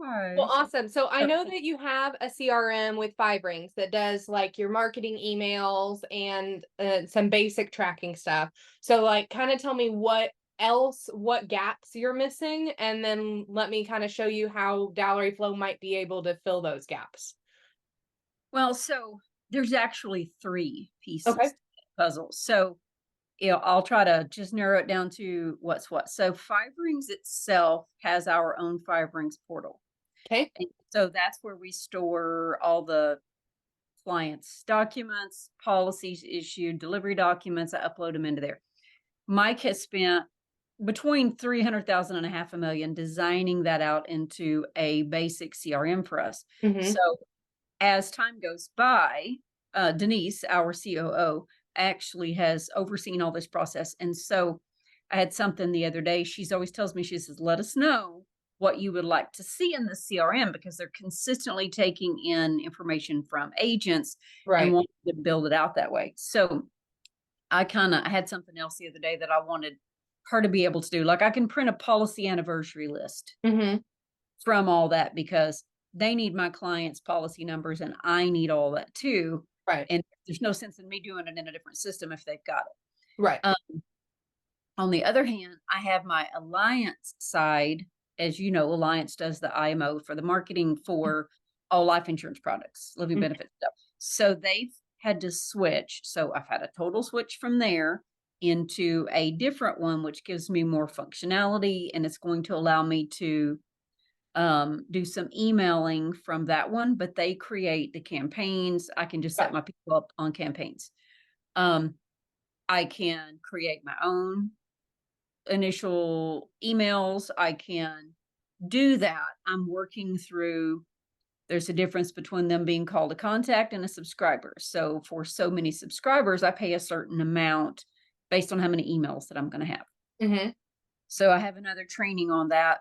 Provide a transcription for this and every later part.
Well, Likewise. awesome. So I know that you have a CRM with 5 rings that does like your marketing emails and some basic tracking stuff. So like kind of tell me what gaps you're missing, and then let me kind of show you how DallowryFlow might be able to fill those gaps. Well, so there's actually 3 pieces Okay. to the puzzle. So, I'll try to just narrow it down to what's what. So 5 rings itself has our own 5 rings portal. Okay. And so that's where we store all the clients' documents, policies issued, delivery documents. I upload them into there. Mike has spent between 300,000 and a half a million designing that out into a basic CRM for us. Mm-hmm. So as time goes by, Denise, our COO, actually has overseen all this process. And so I had something the other day. She's always tells me, she says, let us know what you would like to see in the CRM, because they're consistently taking in information from agents and Right. wanting to build it out that way. So I had something else the other day that I wanted her to be able to do. Like I can print a policy anniversary list Mm-hmm. from all that, because they need my clients' policy numbers and I need all that too. Right. And there's no sense in me doing it in a different system if they've got it. Right. On the other hand, I have my Alliance side. As you know, Alliance does the IMO for the marketing for all life insurance products, living Mhm. benefit stuff. So they've had to switch. So I've had a total switch from there into a different one, which gives me more functionality, and it's going to allow me to do some emailing from that one, but they create the campaigns. I can just set Right. my people up on campaigns. Um, I can create my own initial emails. I can do that. I'm working through, there's a difference between them being called a contact and a subscriber. So for so many subscribers, I pay a certain amount based on how many emails that I'm going to have. Mm-hmm. So I have another training on that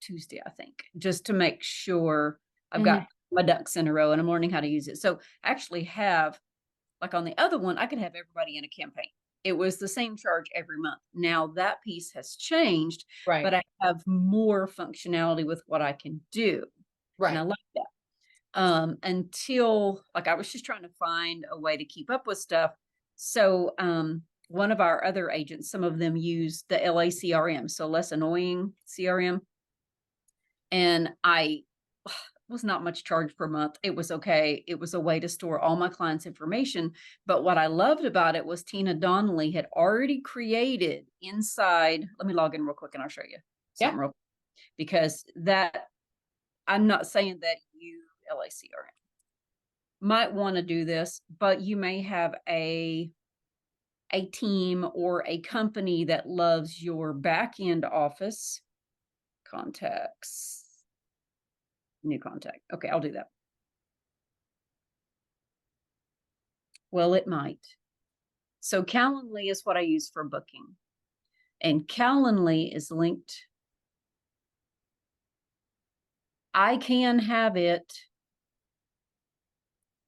Tuesday, I think, just to make sure I've Mm-hmm. got my ducks in a row and I'm learning how to use it. So I actually have, like on the other one, I could have everybody in a campaign. It was the same charge every month. Now that piece has changed, Right. but I have more functionality with what I can do. And I Right. like that. Until like I was just trying to find a way to keep up with stuff. So one of our other agents, some of them use the LA CRM, so less annoying CRM. And I was not much charge per month. It was okay. It was a way to store all my clients' information. But what I loved about it was Tina Donnelly had already created inside. Let me log in real quick and I'll show you Yeah. something real quick, because that I'm not saying that you LACRM might want to do this, but you may have a team or a company that loves your back end office contacts. New contact. Okay, I'll do that. Well, it might. So Calendly is what I use for booking. And Calendly is linked. I can have it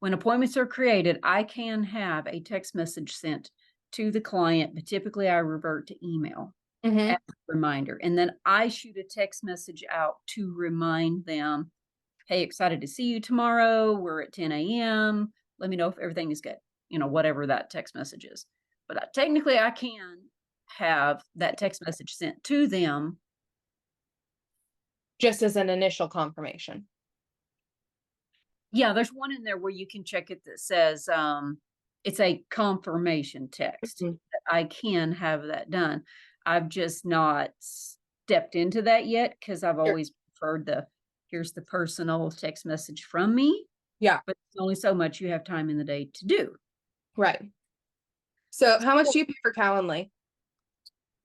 when appointments are created. I can have a text message sent to the client, but typically I revert to email Mm-hmm. as a reminder. And then I shoot a text message out to remind them, hey, excited to see you tomorrow. We're at 10 a.m. Let me know if everything is good, whatever that text message is. But technically, I can have that text message sent to them. Just as an initial confirmation. Yeah, there's one in there where you can check it that says it's a confirmation text. Mhm. I can have that done. I've just not stepped into that yet because I've Sure. always preferred here's the personal text message from me, Yeah. but it's only so much you have time in the day to do. Right. So how much do you pay for Calendly?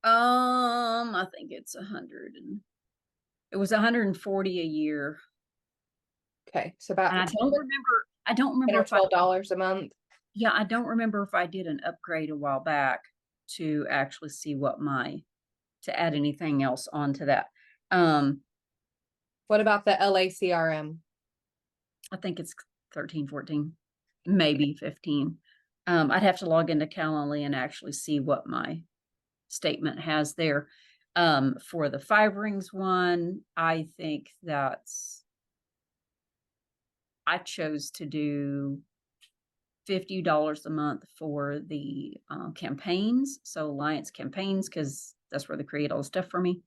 I think it's it was 140 a year. Okay. So about And I don't 10 remember or if I $12 a month. yeah, I don't remember if I did an upgrade a while back to actually see to add anything else onto that. Um, What about the LA CRM? I think it's 13, 14, maybe 15. I'd have to log into Calendly and actually see what my statement has there. For the 5 rings one, I think I chose to do $50 a month for the campaigns. So Alliance campaigns, because that's where they create all the stuff for me.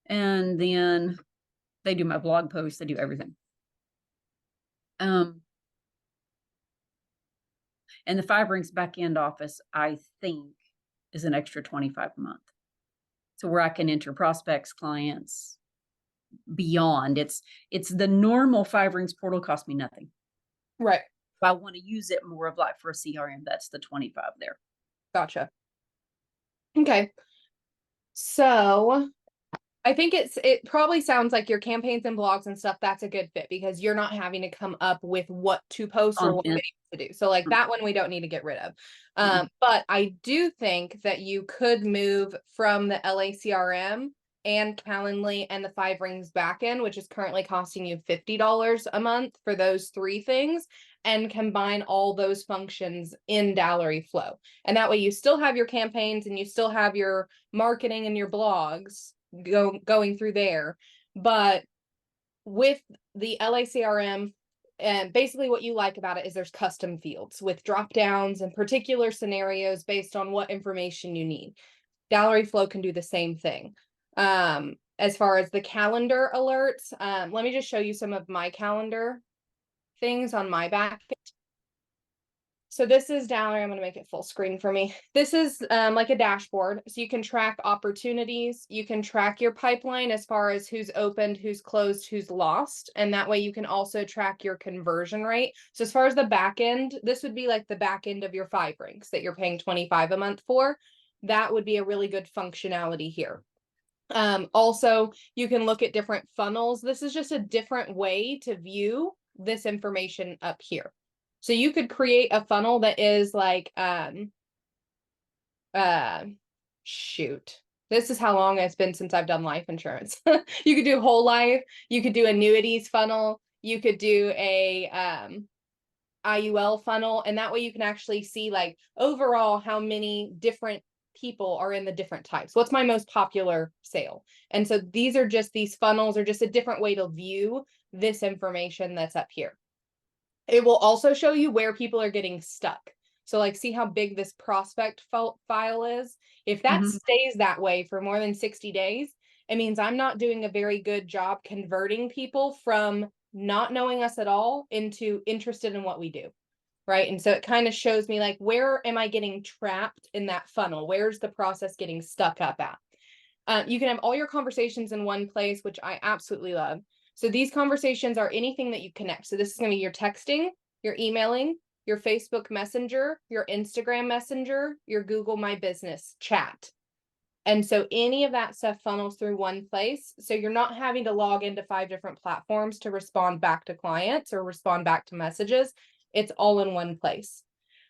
And then they do my blog posts, they do everything. And the 5 rings back end office, I think, is an extra $25 a month. So where I can enter prospects, clients, beyond. It's the normal 5 rings portal cost me nothing. Right. If I want to use it more of like for a CRM, that's the 25 there. Gotcha. Okay. So I think it probably sounds like your campaigns and blogs and stuff, that's a good fit because you're not having to come up with what to post or what Content. to do. So like that one we don't need to get rid of. But I do think that you could move from the LA CRM and Calendly and the 5 rings backend, which is currently costing you $50 a month for those 3 things, and combine all those functions in DallowryFlow. And that way you still have your campaigns and you still have your marketing and your blogs going through there, but with the LA CRM, and basically what you like about it is there's custom fields with drop downs and particular scenarios based on what information you need. DallowryFlow can do the same thing. As far as the calendar alerts, let me just show you some of my calendar things on my back. So this is Dallery. I'm going to make it full screen for me. This is like a dashboard. So you can track opportunities. You can track your pipeline as far as who's opened, who's closed, who's lost. And that way you can also track your conversion rate. So as far as the back end, this would be like the back end of your 5 rings that you're paying $25 a month for. That would be a really good functionality here. Also, you can look at different funnels. This is just a different way to view this information up here. So you could create a funnel that is like, shoot, this is how long it's been since I've done life insurance. You could do whole life, you could do annuities funnel, you could do a IUL funnel, and that way you can actually see like overall how many different people are in the different types. What's my most popular sale? And so these funnels are just a different way to view this information that's up here. It will also show you where people are getting stuck. So like, see how big this prospect file is? If that stays that way for more than 60 days, it means I'm not doing a very good job converting people from not knowing us at all into interested in what we do. Right. And so it kind of shows me like, where am I getting trapped in that funnel? Where's the process getting stuck up at? You can have all your conversations in one place, which I absolutely love. So these conversations are anything that you connect. So this is going to be your texting, your emailing, your Facebook Messenger, your Instagram Messenger, your Google My Business chat. And so any of that stuff funnels through one place. So you're not having to log into 5 different platforms to respond back to clients or respond back to messages. It's all in one place.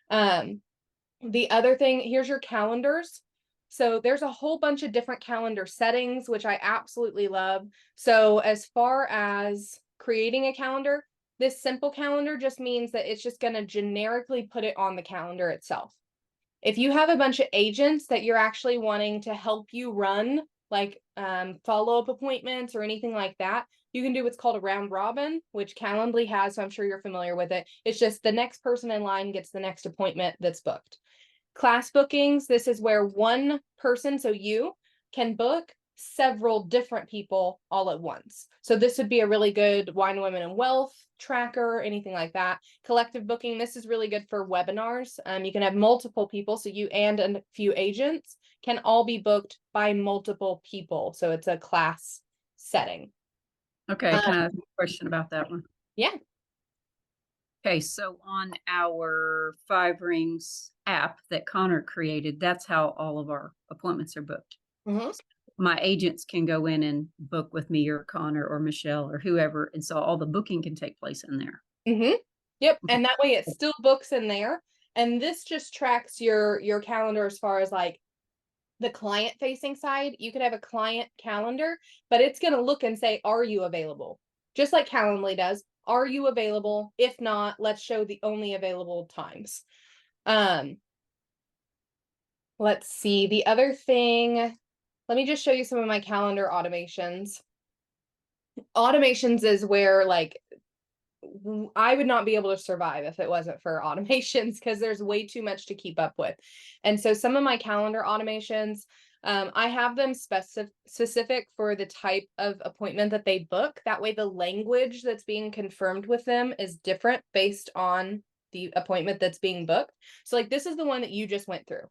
The other thing, here's your calendars. So there's a whole bunch of different calendar settings, which I absolutely love. So as far as creating a calendar, this simple calendar just means that it's just going to generically put it on the calendar itself. If you have a bunch of agents that you're actually wanting to help you run, like follow-up appointments or anything like that, you can do what's called a round robin, which Calendly has, so I'm sure you're familiar with it. It's just the next person in line gets the next appointment that's booked. Class bookings, this is where one person, so you, can book several different people all at once. So this would be a really good wine, women, and wealth tracker, anything like that. Collective booking, this is really good for webinars. You can have multiple people, so you and a few agents can all be booked by multiple people. So it's a class setting. Okay, can I ask a question about that one? Yeah. Okay, so on our 5 rings app that Connor created, that's how all of our appointments are booked. My agents can go in and book with me or Connor or Michelle or whoever, and so all the booking can take place in there. Yep, and that way it still books in there. And this just tracks your calendar as far as like the client facing side. You could have a client calendar, but it's going to look and say, are you available? Just like Calendly does. Are you available? If not, let's show the only available times. Let's see. The other thing let me just show you some of my calendar automations. Automations is where like I would not be able to survive if it wasn't for automations because there's way too much to keep up with. And so some of my calendar automations, I have them specific for the type of appointment that they book. That way, the language that's being confirmed with them is different based on the appointment that's being booked. So, like, this is the one that you just went through.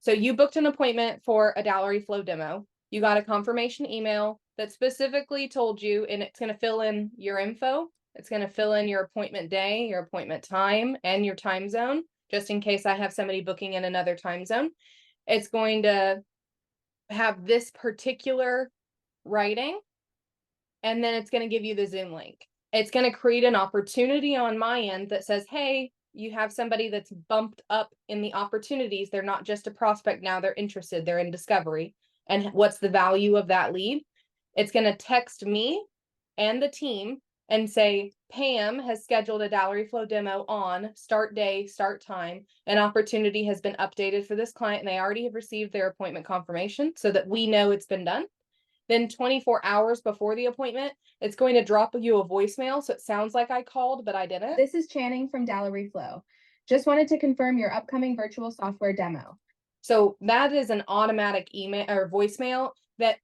So, you booked an appointment for a DallowryFlow demo. You got a confirmation email that specifically told you, and it's going to fill in your info. It's going to fill in your appointment day, your appointment time, and your time zone, just in case I have somebody booking in another time zone. It's going to have this particular writing, and then it's going to give you the Zoom link. It's going to create an opportunity on my end that says, hey, you have somebody that's bumped up in the opportunities. They're not just a prospect now, they're interested, they're in discovery. And what's the value of that lead? It's going to text me and the team and say, Pam has scheduled a DallowryFlow demo on start day, start time. An opportunity has been updated for this client, and they already have received their appointment confirmation so that we know it's been done. Then 24 hours before the appointment, it's going to drop you a voicemail. So it sounds like I called, but I didn't. This is Channing from DallowryFlow. Just wanted to confirm your upcoming virtual software demo. So that is an automatic email or voicemail that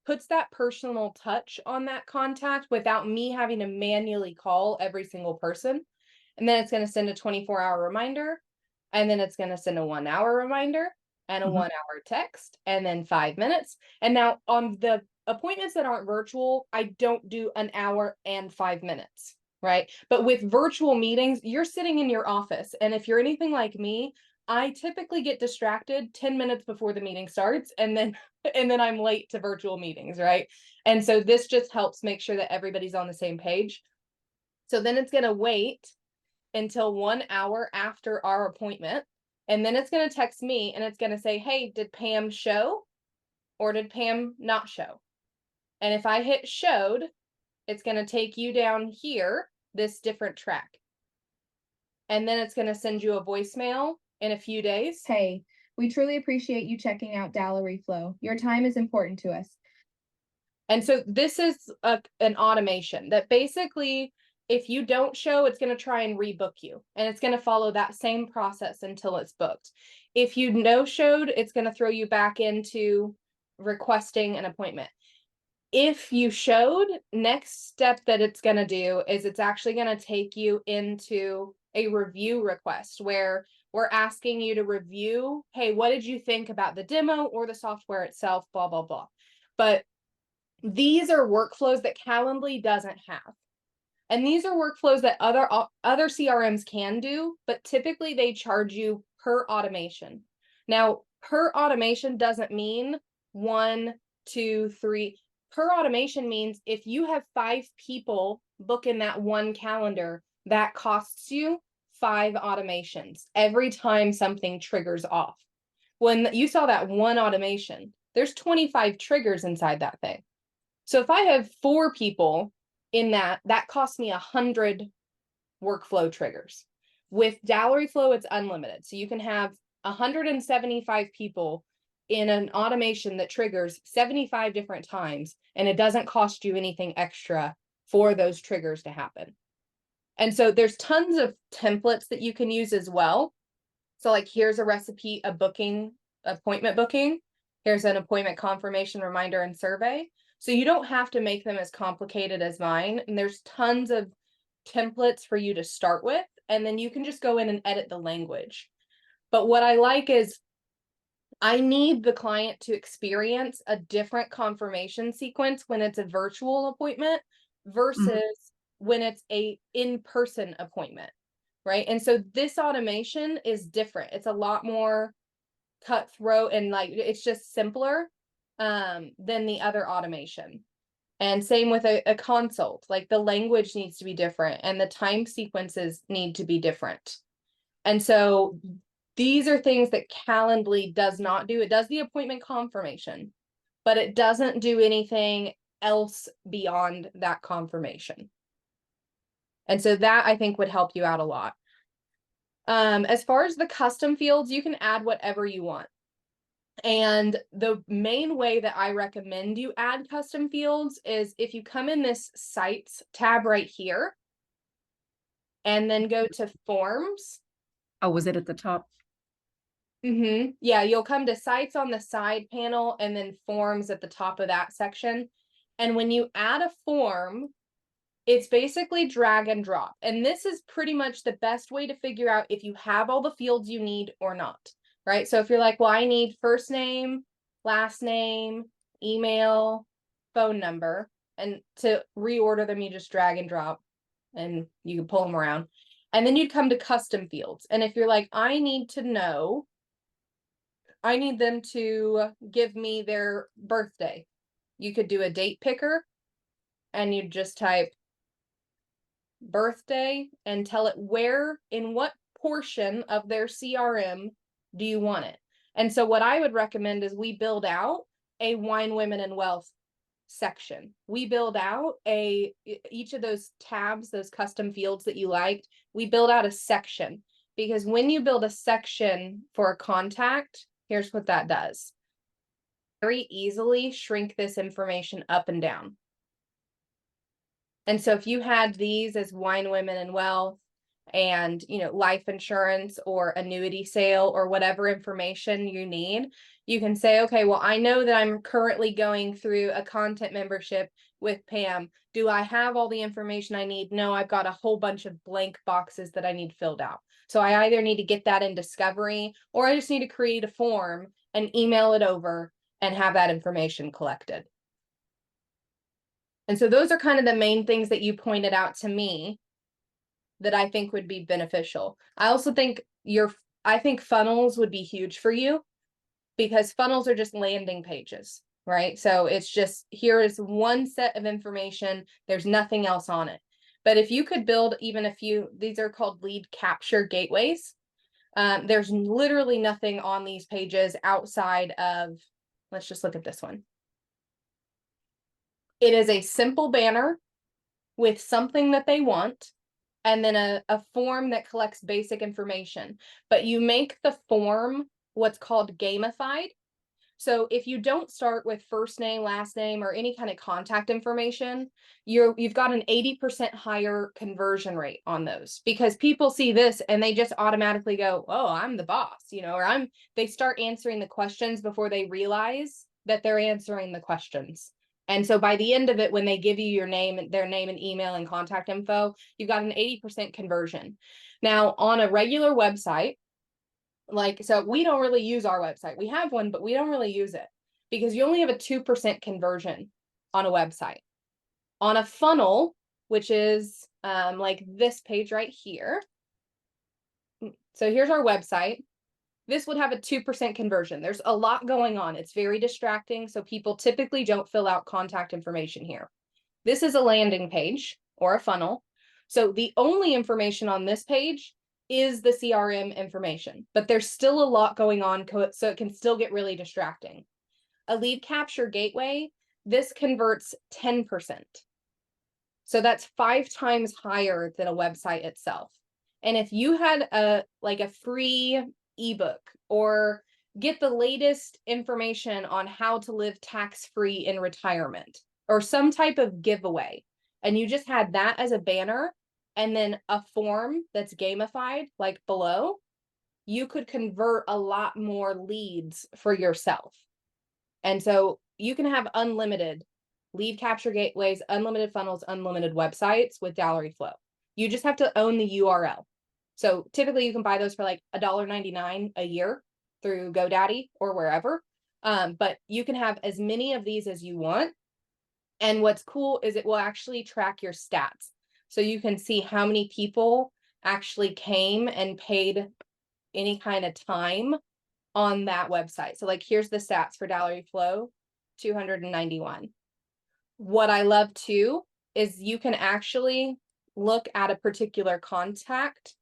puts that personal touch on that contact without me having to manually call every single person. And then it's going to send a 24-hour reminder. And then it's going to send a 1-hour reminder and a 1-hour text, and then 5 minutes. And now on the appointments that aren't virtual, I don't do an hour and 5 minutes, right? But with virtual meetings, you're sitting in your office. And if you're anything like me, I typically get distracted 10 minutes before the meeting starts, and then I'm late to virtual meetings, right? And so this just helps make sure that everybody's on the same page. So then it's going to wait until 1 hour after our appointment, and then it's going to text me and it's going to say, hey, did Pam show or did Pam not show? And if I hit showed, it's going to take you down here, this different track. And then it's going to send you a voicemail in a few days. Hey, we truly appreciate you checking out DallowryFlow. Your time is important to us. And so this is an automation that basically, if you don't show, it's going to try and rebook you. And it's going to follow that same process until it's booked. If you no showed, it's going to throw you back into requesting an appointment. If you showed, next step that it's going to do is it's actually going to take you into a review request where we're asking you to review, hey, what did you think about the demo or the software itself, blah, blah, blah. But these are workflows that Calendly doesn't have. And these are workflows that other CRMs can do, but typically they charge you per automation. Now, per automation doesn't mean 1, 2, 3. Per automation means if you have 5 people book in that one calendar, that costs you 5 automations every time something triggers off. When you saw that one automation, there's 25 triggers inside that thing. So if I have 4 people in that costs me 100 workflow triggers. With DallowryFlow, it's unlimited. So you can have 175 people in an automation that triggers 75 different times, and it doesn't cost you anything extra for those triggers to happen. And so there's tons of templates that you can use as well. So like here's a recipe, appointment booking. Here's an appointment confirmation reminder and survey. So you don't have to make them as complicated as mine. And there's tons of templates for you to start with, and then you can just go in and edit the language. But what I like is I need the client to experience a different confirmation sequence when it's a virtual appointment versus when it's a in-person appointment, right? And so this automation is different. It's a lot more cutthroat and like it's just simpler than the other automation. And same with a consult, like the language needs to be different and the time sequences need to be different. And so these are things that Calendly does not do. It does the appointment confirmation, but it doesn't do anything else beyond that confirmation. And so that I think would help you out a lot. As far as the custom fields, you can add whatever you want. And the main way that I recommend you add custom fields is if you come in this sites tab right here and then go to forms. Oh, was it at the top? Yeah, you'll come to sites on the side panel and then forms at the top of that section. And when you add a form, it's basically drag and drop. And this is pretty much the best way to figure out if you have all the fields you need or not, right? So if you're like, well, I need first name, last name, email, phone number, and to reorder them, you just drag and drop and you can pull them around. And then you'd come to custom fields. And if you're like, I need to know, I need them to give me their birthday, you could do a date picker and you just type birthday and tell it where, in what portion of their CRM do you want it. And so what I would recommend is we build out a wine, women, and wealth section. We build out each of those tabs, those custom fields that you liked, we build out a section, because when you build a section for a contact, here's what that does. Very easily shrink this information up and down. And so if you had these as wine, women, and wealth, and, you know, life insurance or annuity sale or whatever information you need, you can say, okay, well, I know that I'm currently going through a content membership with Pam. Do I have all the information I need? No, I've got a whole bunch of blank boxes that I need filled out. So I either need to get that in Discovery, or I just need to create a form and email it over and have that information collected. And so those are kind of the main things that you pointed out to me that I think would be beneficial. I also think I think funnels would be huge for you, because funnels are just landing pages, right? So it's just, here is one set of information. There's nothing else on it. But if you could build even a few, these are called lead capture gateways. There's literally nothing on these pages outside of, let's just look at this one. It is a simple banner with something that they want, and then a form that collects basic information. But you make the form what's called gamified. So if you don't start with first name, last name, or any kind of contact information, you've got an 80% higher conversion rate on those, because people see this and they just automatically go, oh, I'm the boss, you know, or they start answering the questions before they realize that they're answering the questions. And so by the end of it, when they give you your name, their name and email and contact info, you've got an 80% conversion. Now, on a regular website, so we don't really use our website. We have one, but we don't really use it, because you only have a 2% conversion on a website. On a funnel, which is like this page right here. So here's our website. This would have a 2% conversion. There's a lot going on. It's very distracting. So people typically don't fill out contact information here. This is a landing page or a funnel. So the only information on this page is the CRM information, but there's still a lot going on, so it can still get really distracting. A lead capture gateway, this converts 10%. So that's 5 times higher than a website itself. And if you had a free ebook, or get the latest information on how to live tax-free in retirement, or some type of giveaway, and you just had that as a banner, and then a form that's gamified like below, you could convert a lot more leads for yourself. And so you can have unlimited lead capture gateways, unlimited funnels, unlimited websites with DallowryFlow. You just have to own the URL. So typically you can buy those for like $1.99 a year through GoDaddy or wherever. But you can have as many of these as you want. And what's cool is it will actually track your stats. So you can see how many people actually came and paid any kind of time on that website. So like, here's the stats for DallowryFlow, 291. What I love too is you can actually look at a particular contact.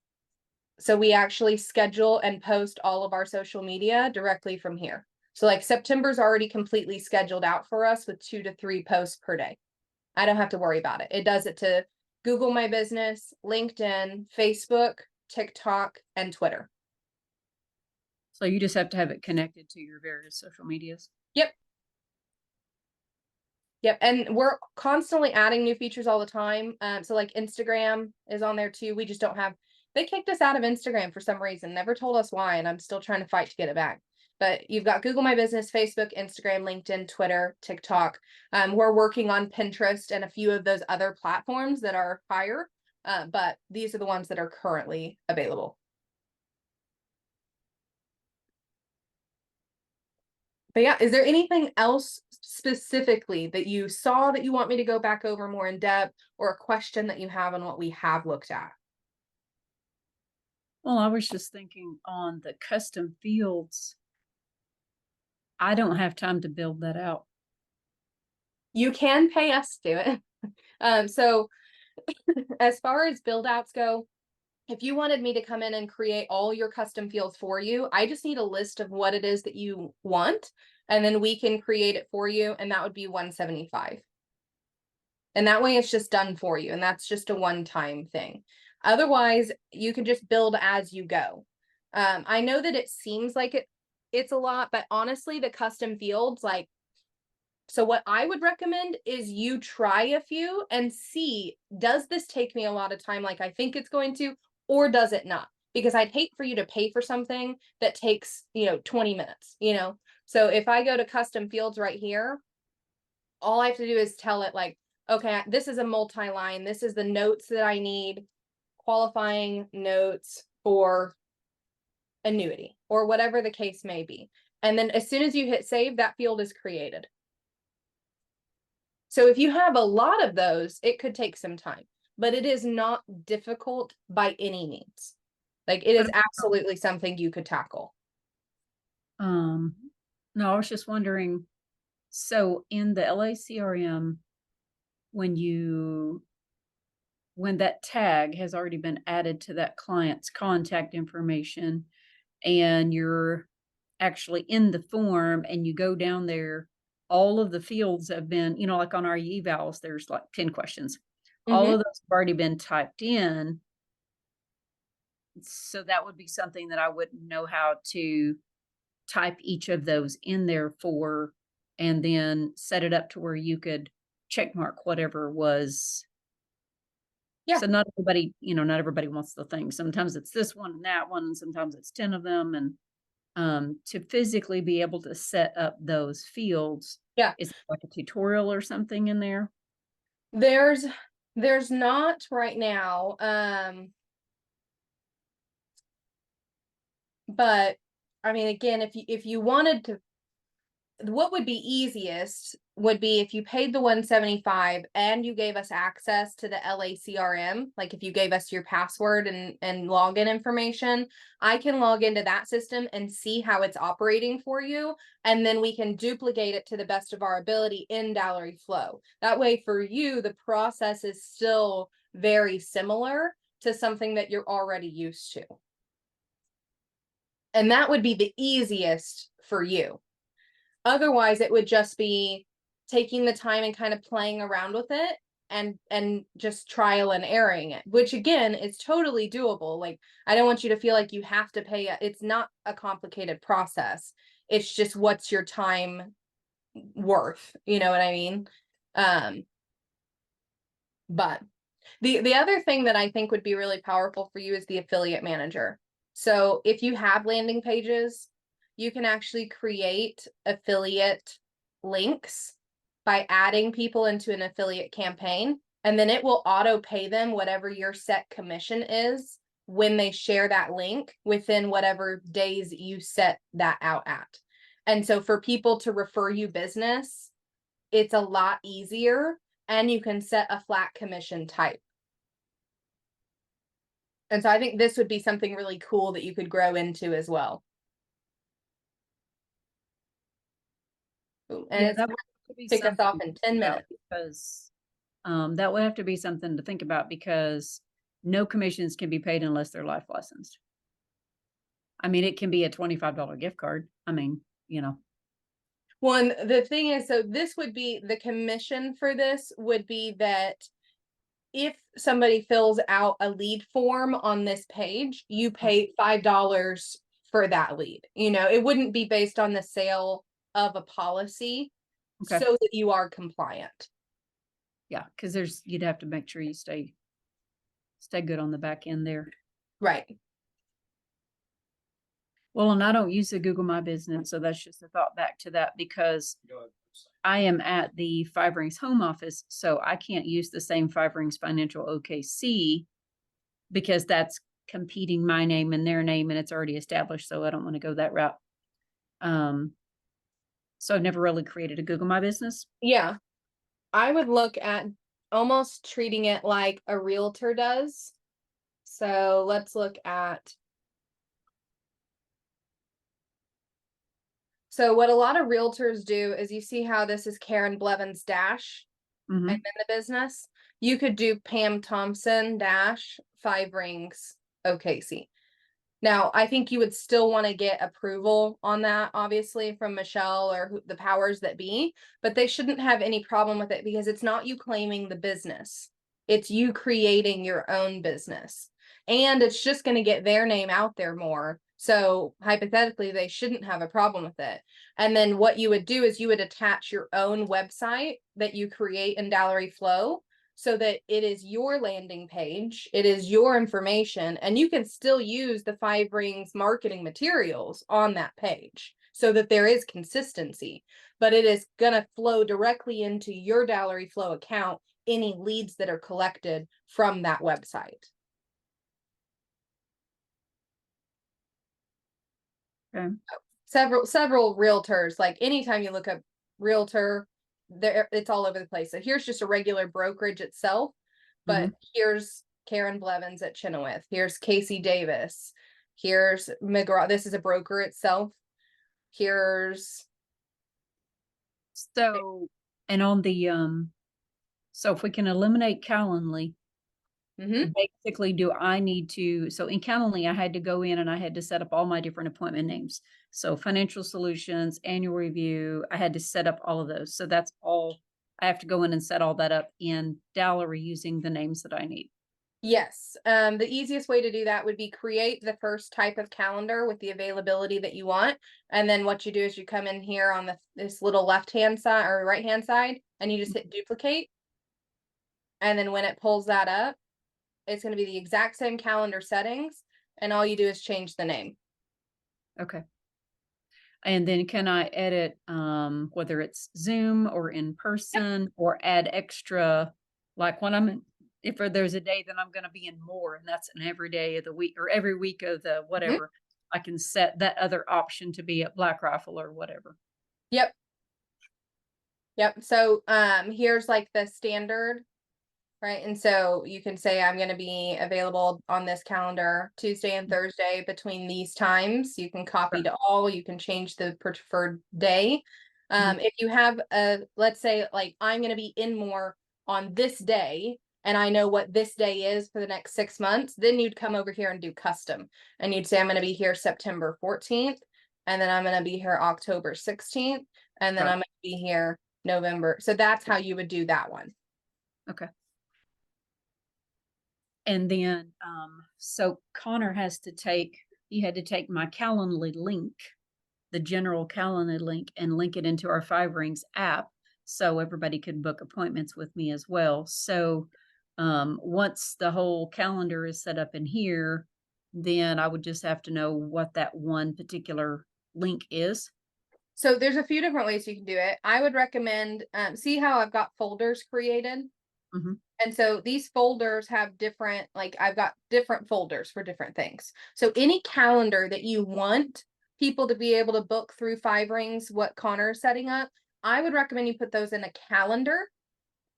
So we actually schedule and post all of our social media directly from here. So like September's already completely scheduled out for us with 2 to 3 posts per day. I don't have to worry about it. It does it to Google My Business, LinkedIn, Facebook, TikTok, and Twitter. So you just have to have it connected to your various social medias. Yep. Yep. And we're constantly adding new features all the time. So like Instagram is on there too. We just don't have, they kicked us out of Instagram for some reason, never told us why. And I'm still trying to fight to get it back. But you've got Google My Business, Facebook, Instagram, LinkedIn, Twitter, TikTok. We're working on Pinterest and a few of those other platforms that are higher. But these are the ones that are currently available. But yeah, is there anything else specifically that you saw that you want me to go back over more in depth, or a question that you have on what we have looked at? Well, I was just thinking on the custom fields. I don't have time to build that out. You can pay us to do it. So as far as build outs go, if you wanted me to come in and create all your custom fields for you, I just need a list of what it is that you want, and then we can create it for you, and that would be $175. And that way it's just done for you, and that's just a one-time thing. Otherwise, you can just build as you go. I know that it seems like it's a lot, but honestly, the custom fields, like, so what I would recommend is you try a few and see, does this take me a lot of time like I think it's going to, or does it not? Because I'd hate for you to pay for something that takes, 20 minutes, So if I go to custom fields right here, all I have to do is tell it like, okay, this is a multi-line. This is the notes that I need, qualifying notes for annuity or whatever the case may be. And then as soon as you hit save, that field is created. So if you have a lot of those, it could take some time, but it is not difficult by any means. Like, it is absolutely something you could tackle. No, I was just wondering, so in the LA CRM, when that tag has already been added to that client's contact information, and you're actually in the form and you go down there, all of the fields have been, like on our evals, there's like 10 questions. All of those have already been typed in. So that would be something that I wouldn't know how to type each of those in there for, and then set it up to where you could check mark whatever was. Yeah. So not everybody wants the thing. Sometimes it's this one and that one, and sometimes it's 10 of them. And to physically be able to set up those fields. Yeah. Is it like a tutorial or something in there? There's not right now. But I mean, again, if you wanted to, what would be easiest would be if you paid the $175 and you gave us access to the LA CRM. Like, if you gave us your password and login information, I can log into that system and see how it's operating for you. And then we can duplicate it to the best of our ability in DallowryFlow. That way for you, the process is still very similar to something that you're already used to. And that would be the easiest for you. Otherwise, it would just be taking the time and kind of playing around with it and just trial and erroring it, which again is totally doable. Like, I don't want you to feel like you have to pay. It's not a complicated process. It's just, what's your time worth? You know what I mean? But the other thing that I think would be really powerful for you is the affiliate manager. So if you have landing pages, you can actually create affiliate links by adding people into an affiliate campaign, and then it will auto pay them whatever your set commission is when they share that link within whatever days you set that out at. And so for people to refer you business, it's a lot easier, and you can set a flat commission type. And so I think this would be something really cool that you could grow into as well. And Yeah, it's that would have to be take us off something in 10 minutes. because that would have to be something to think about, because no commissions can be paid unless they're life licensed. I mean, it can be a $25 gift card. I mean, Well, and the thing is, so this would be the commission for this would be that if somebody fills out a lead form on this page, you pay $5 for that lead. You know, it wouldn't be based on the sale of a policy Okay. so that you are compliant. Yeah, because you'd have to make sure you stay good on the back end there. Right. Well, and I don't use the Google My Business, so that's just a thought back to that, because I am at the Five Rings home office, so I can't use the same Five Rings Financial OKC because that's competing my name and their name, and it's already established, so I don't want to go that route. So I've never really created a Google My Business. Yeah. I would look at almost treating it like a realtor does. So let's look at. So what a lot of realtors do is, you see how this is Karen Blevins dash Mhm. and then the business. You could do Pam Thompson dash Five Rings OKC. Now, I think you would still want to get approval on that, obviously, from Michelle or the powers that be, but they shouldn't have any problem with it because it's not you claiming the business. It's you creating your own business. And it's just going to get their name out there more. So hypothetically, they shouldn't have a problem with it. And then what you would do is you would attach your own website that you create in DallowryFlow, so that it is your landing page, it is your information, and you can still use the Five Rings marketing materials on that page so that there is consistency, but it is going to flow directly into your DallowryFlow account, any leads that are collected from that website. Okay. Several realtors, like anytime you look up realtor, there it's all over the place. So here's just a regular brokerage itself, but here's Karen Blevins at Chenoweth. Here's Casey Davis. Here's McGraw. This is a broker itself. Here's So, and on the so if we can eliminate Calendly, basically, do I need to, so in Calendly, I had to go in and I had to set up all my different appointment names. So financial solutions, annual review, I had to set up all of those. So that's all, I have to go in and set all that up in Dallowry using the names that I need. Yes. The easiest way to do that would be create the first type of calendar with the availability that you want. And then what you do is you come in here on this little left-hand side or right-hand side, and you just hit duplicate. And then when it pulls that up, it's going to be the exact same calendar settings, and all you do is change the name. Okay. And then can I edit whether it's Zoom or in person, or add extra, like when I'm in, if there's a day that I'm going to be in more, and that's an every day of the week or every week of the whatever, I can set that other option to be at Black Rifle or whatever. Yep. So here's like the standard, right? And so you can say I'm going to be available on this calendar Tuesday and Thursday between these times. You can copy to all, you can change the preferred day. If you have let's say like I'm going to be in more on this day, and I know what this day is for the next 6 months, then you'd come over here and do custom, and you'd say I'm going to be here September 14th, and then I'm going to be here October 16th, and then I'm going to be here November. So that's how you would do that one. Okay. And then, so Connor he had to take my Calendly link, the general Calendly link, and link it into our Five Rings app so everybody could book appointments with me as well. So once the whole calendar is set up in here, then I would just have to know what that one particular link is. So there's a few different ways you can do it. I would recommend, see how I've got folders created. And so these folders have different, like I've got different folders for different things. So any calendar that you want people to be able to book through Five Rings, what Connor is setting up, I would recommend you put those in a calendar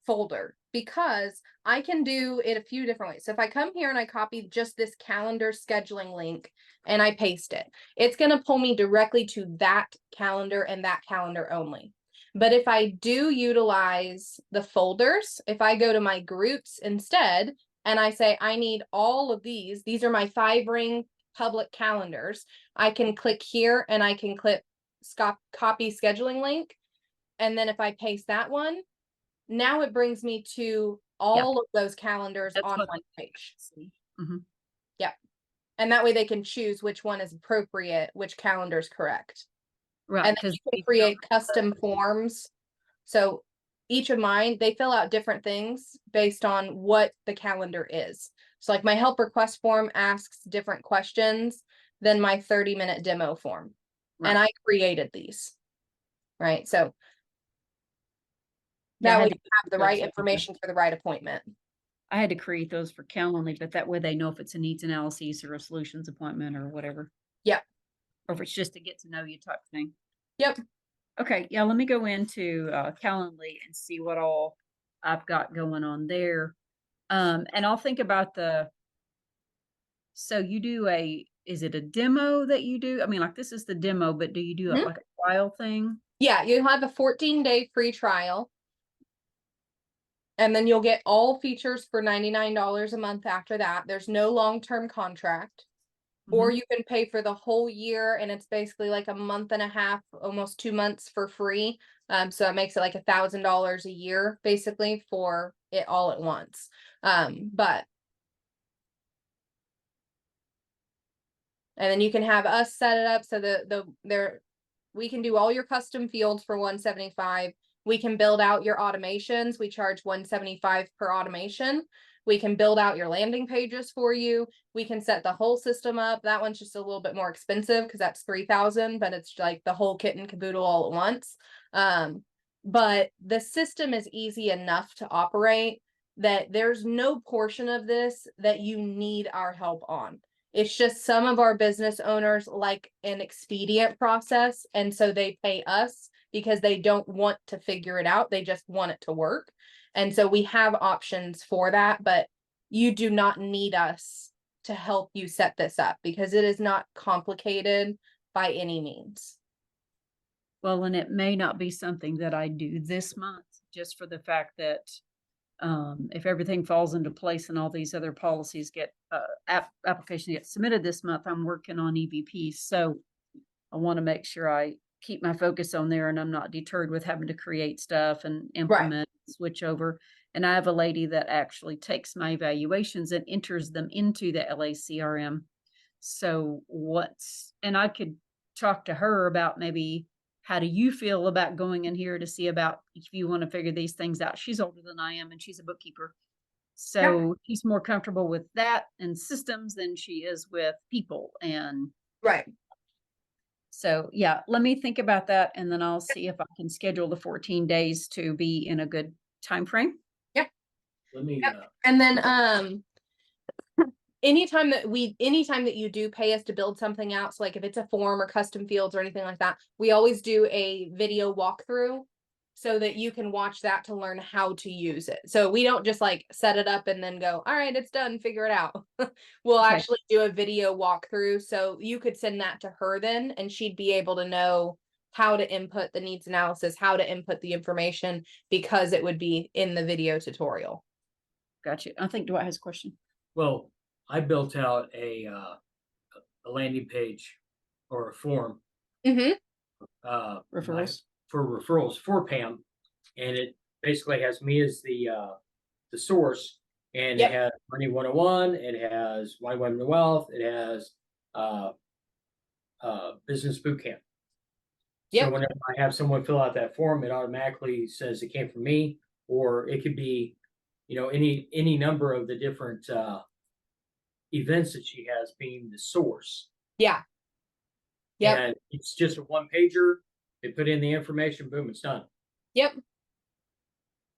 folder, because I can do it a few different ways. So if I come here and I copy just this calendar scheduling link and I paste it, it's going to pull me directly to that calendar and that calendar only. But if I do utilize the folders, if I go to my groups instead, and I say, I need all of these are my Five Ring public calendars, I can click here and I can click copy scheduling link. And then if I paste that one, now it brings me to all of those calendars on one page. Yep. And that way they can choose which one is appropriate, which calendar is correct. Right, And then because you can create custom forms. So each of mine, they fill out different things based on what the calendar is. So like my help request form asks different questions than my 30-minute demo form. Right. And I created these. Right. So Yeah, I that way had you to have the those right for- information for the right appointment. I had to create those for Calendly, but that way they know if it's a needs analysis or a solutions appointment or whatever. Yep. Or if it's just a get to know you type thing. Yep. Okay, yeah, let me go into Calendly and see what all I've got going on there. And I'll think about so you do is it a demo that you do? I mean, like this is the demo, but do you do it Mhm. like a trial thing? Yeah, you have a 14-day free trial. And then you'll get all features for $99 a month after that. There's no long-term contract. Or Mhm. you can pay for the whole year, and it's basically like a month and a half, almost 2 months for free. So it makes it like $1,000 a year basically for it all at once. But and then you can have us set it up so that we can do all your custom fields for $175. We can build out your automations. We charge $175 per automation. We can build out your landing pages for you. We can set the whole system up. That one's just a little bit more expensive because that's $3,000, but it's like the whole kit and caboodle all at once. But the system is easy enough to operate that there's no portion of this that you need our help on. It's just some of our business owners like an expedient process, and so they pay us because they don't want to figure it out. They just want it to work. And so we have options for that, but you do not need us to help you set this up because it is not complicated by any means. Well, and it may not be something that I do this month, just for the fact that if everything falls into place and all these other policies get application gets submitted this month, I'm working on EVPs. So I want to make sure I keep my focus on there and I'm not deterred with having to create stuff and implement, switch over. And I have a lady that actually takes my evaluations and enters them into the LACRM. So and I could talk to her about maybe how do you feel about going in here to see about if you want to figure these things out? She's older than I am and she's a bookkeeper. So she's more comfortable with that and systems than she is with people. And so, yeah, let me think about that. And then I'll see if I can schedule the 14 days to be in a good time frame. Let me, And then, anytime that you do pay us to build something out, so like if it's a form or custom fields or anything like that, we always do a video walkthrough so that you can watch that to learn how to use it. So we don't just like set it up and then go, all right, it's done, figure it out. We'll Okay. actually do a video walkthrough. So you could send that to her then, and she'd be able to know how to input the needs analysis, how to input the information, because it would be in the video tutorial. Gotcha. I think Dwight has a question. well, I built out a landing page or a form, Mm-hmm. Referrals. for referrals for Pam. And it basically has me as the source, and Yep. it has Money 101, it has Why Women to Wealth, it has Business Boot Camp. So Yep. whenever I have someone fill out that form, it automatically says it came from me, or it could be, any number of the different events that she has being the source. Yeah. Yep. And it's just a one pager. They put in the information, boom, it's done. Yep.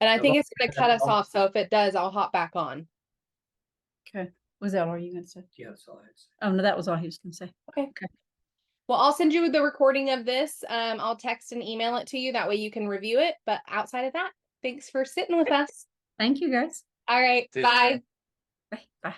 And I So think long it's going as to cut us that's all- off. So if it does, I'll hop back on. Okay. Was that all you going to say? Yeah, that's all I had to say. Oh, no, that was all he was going to say. Well, I'll send you the recording of this. I'll text and email it to you. That way you can review it. But outside of that, thanks for sitting with us. Thank you, guys. All right. See you. Bye. Bye. Bye.